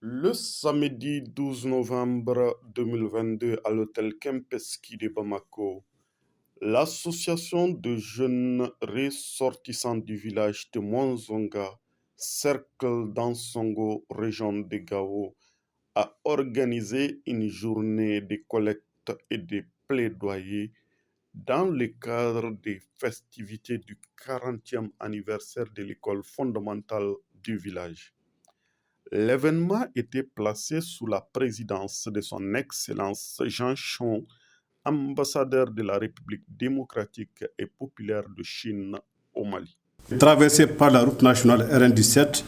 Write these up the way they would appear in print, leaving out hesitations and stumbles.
Le samedi 12 novembre 2022 à l'hôtel Kempinski de Bamako, l'association de jeunes ressortissants du village de Mwanzonga, Cercle d'Ansongo, région de Gao, a organisé une journée de collecte et de plaidoyer dans le cadre des festivités du 40e anniversaire de l'école fondamentale du village. L'événement était placé sous la présidence de son Excellence Jean Chon, ambassadeur de la République démocratique et populaire de Chine au Mali. Traversé par la route nationale RN17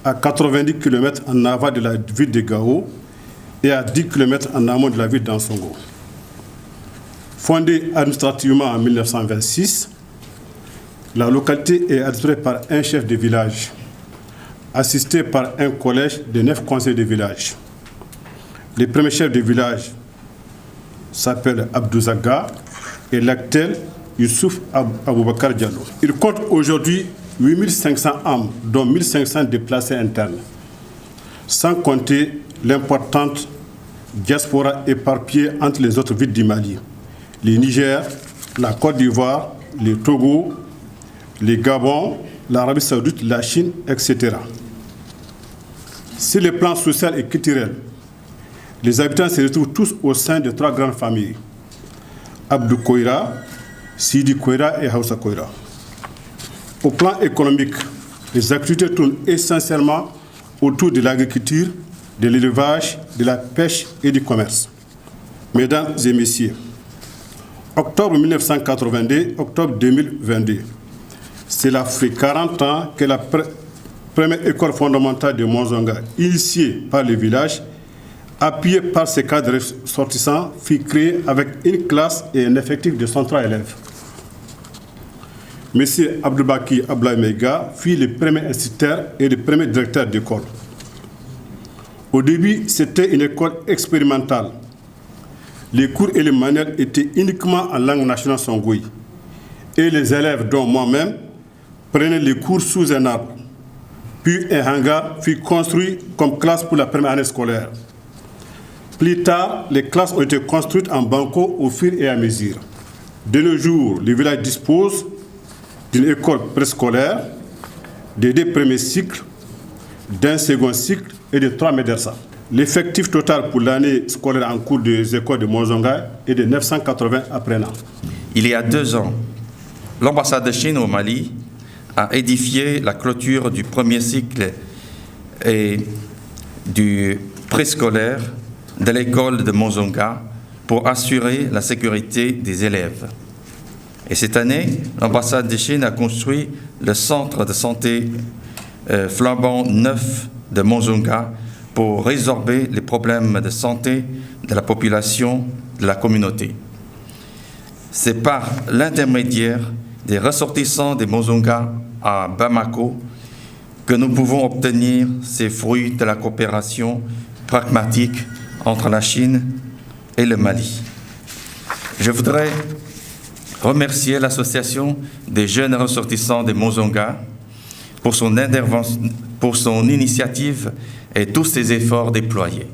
à 90 km en aval de la ville de Gao et à 10 km en amont de la ville d'Ansongo. Fondée administrativement en 1926, la localité est administrée par un chef de village, assisté par un collège de 9 conseils de village. Le premier chef de village s'appelle Abdou Zaga et l'actuel Youssouf Aboubakar Diallo. Il compte aujourd'hui 8500 âmes, dont 1500 déplacés internes, sans compter l'importante diaspora éparpillée entre les autres villes du Mali, le Niger, la Côte d'Ivoire, le Togo, le Gabon, l'Arabie Saoudite, la Chine, etc. Sur le plan social et culturel, les habitants se retrouvent tous au sein de 3 grandes familles: Abdou Koïra, Sidi Koïra et Hausa Koïra. Au plan économique, les activités tournent essentiellement autour de l'agriculture, de l'élevage, de la pêche et du commerce. Mesdames et messieurs, octobre 1982, octobre 2022, cela fait 40 ans que la première école fondamentale de Mwanzonga, initiée par le village, appuyée par ses cadres ressortissants, fut créée avec une classe et un effectif de 103 élèves. M. Abdoubaki Ablaïmega fut le premier instituteur et le premier directeur d'école. Au début, c'était une école expérimentale. Les cours et les manuels étaient uniquement en langue nationale songoï. Et les élèves, dont moi-même, prenaient les cours sous un arbre. Puis un hangar fut construit comme classe pour la première année scolaire. Plus tard, les classes ont été construites en banco au fur et à mesure. De nos jours, le village dispose d'une école préscolaire, de 2 premiers cycles, d'un second cycle et de 3 médersas. L'effectif total pour l'année scolaire en cours des écoles de Mwanzonga est de 980 apprenants. Il y a 2 ans, l'ambassade de Chine au Mali a édifié la clôture du premier cycle et du préscolaire de l'école de Mwanzonga pour assurer la sécurité des élèves. Et cette année, l'ambassade de Chine a construit le centre de santé flambant neuf de Mwanzonga pour résorber les problèmes de santé de la population de la communauté. C'est par l'intermédiaire des ressortissants des Mwanzonga à Bamako que nous pouvons obtenir ces fruits de la coopération pragmatique entre la Chine et le Mali. Je voudrais remercier l'association des jeunes ressortissants des Mwanzonga pour son intervention, pour son initiative et tous ses efforts déployés.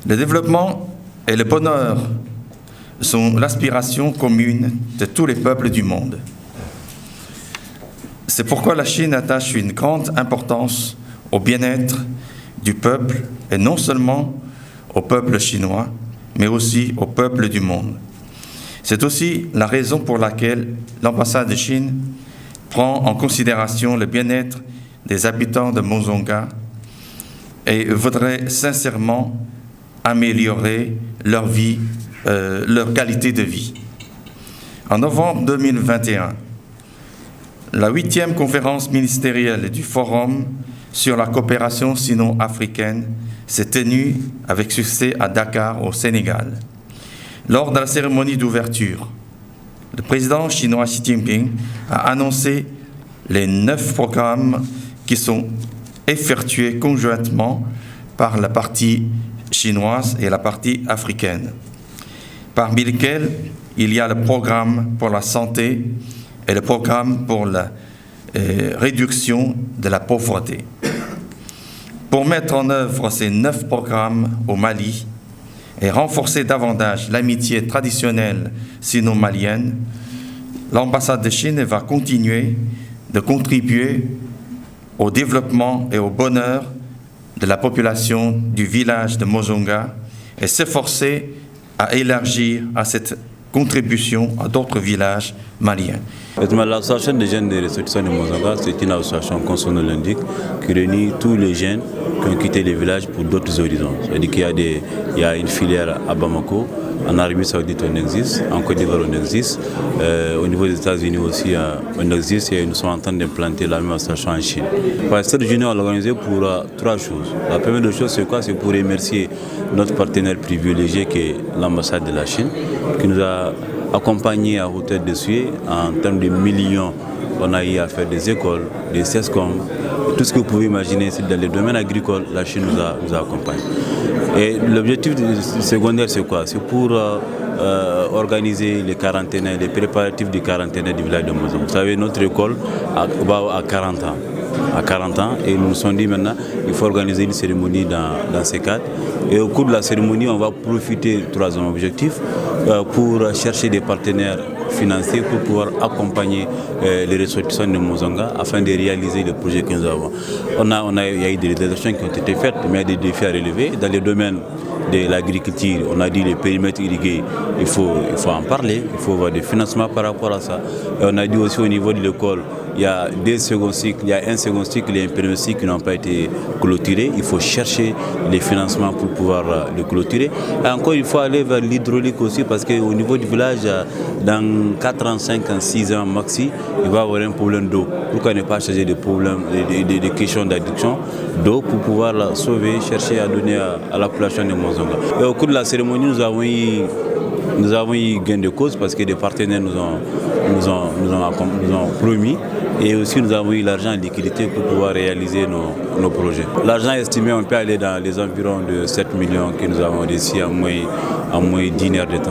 Le développement et le bonheur sont l'aspiration commune de tous les peuples du monde. C'est pourquoi la Chine attache une grande importance au bien-être du peuple, et non seulement au peuple chinois, mais aussi au peuple du monde. C'est aussi la raison pour laquelle l'ambassade de Chine prend en considération le bien-être des habitants de Mwanzonga et voudrait sincèrement améliorer leur vie, leur qualité de vie. En novembre 2021, la 8e conférence ministérielle du Forum sur la coopération sino-africaine s'est tenue avec succès à Dakar, au Sénégal. Lors de la cérémonie d'ouverture, le président chinois Xi Jinping a annoncé les 9 programmes qui sont effectués conjointement par la partie chinoise et la partie africaine, parmi lesquels il y a le programme pour la santé et le programme pour la réduction de la pauvreté. Pour mettre en œuvre ces 9 programmes au Mali et renforcer davantage l'amitié traditionnelle sino-malienne, l'ambassade de Chine va continuer de contribuer au développement et au bonheur de la population du village de Mozonga et s'efforcer à élargir à cette contribution à d'autres villages maliens. L'association des jeunes de ressortissants de Mozonga, c'est une association, comme son nom l'indique, qui réunit tous les jeunes qui ont quitté les villages pour d'autres horizons. C'est-à-dire qu'il y a une filière à Bamako, en Arabie Saoudite on existe, en Côte d'Ivoire on existe, au niveau des États-Unis aussi on existe et nous sommes en train d'implanter la même association en Chine. Cette journée on l'a organisée pour 3 choses. La première chose c'est quoi? C'est pour remercier notre partenaire privilégié qui est l'ambassade de la Chine, qui nous a accompagnés à hauteur de suie en termes de millions. On a eu à faire des écoles, des CESCOM, tout ce que vous pouvez imaginer dans les domaines agricoles, la Chine nous a accompagnés. Et l'objectif secondaire, c'est quoi? C'est pour organiser les quarantaines, les préparatifs des quarantaines du village de Mozonga. Vous savez, notre école va à 40 ans. À 40 ans, et nous nous sommes dit maintenant il faut organiser une cérémonie dans ces cadres. Et au cours de la cérémonie, on va profiter du troisième objectif pour chercher des partenaires financiers pour pouvoir accompagner les ressortissants de Mozonga afin de réaliser les projets que nous avons. Il y a eu des actions qui ont été faites, mais il y a des défis à relever. Dans les domaines de l'agriculture, on a dit les périmètres irrigués, il faut en parler, il faut avoir des financements par rapport à ça. Et on a dit aussi au niveau de l'école, il y a un second cycle et un premier cycle qui n'ont pas été clôturés. Il faut chercher les financements pour pouvoir les clôturer. Et encore, il faut aller vers l'hydraulique aussi parce qu'au niveau du village, dans 4 ans, 5 ans, 6 ans maxi, il va y avoir un problème d'eau. Pourquoi ne pas chercher des problèmes, des questions d'addiction d'eau pour pouvoir la sauver, chercher à donner à la population de Mozonga. Et au cours de la cérémonie, nous avons eu gain de cause parce que des partenaires nous ont promis. Et aussi nous avons eu l'argent en liquidité pour pouvoir réaliser nos projets. L'argent estimé, on peut aller dans les environs de 7 millions que nous avons réussi en moins d'1 heure de temps.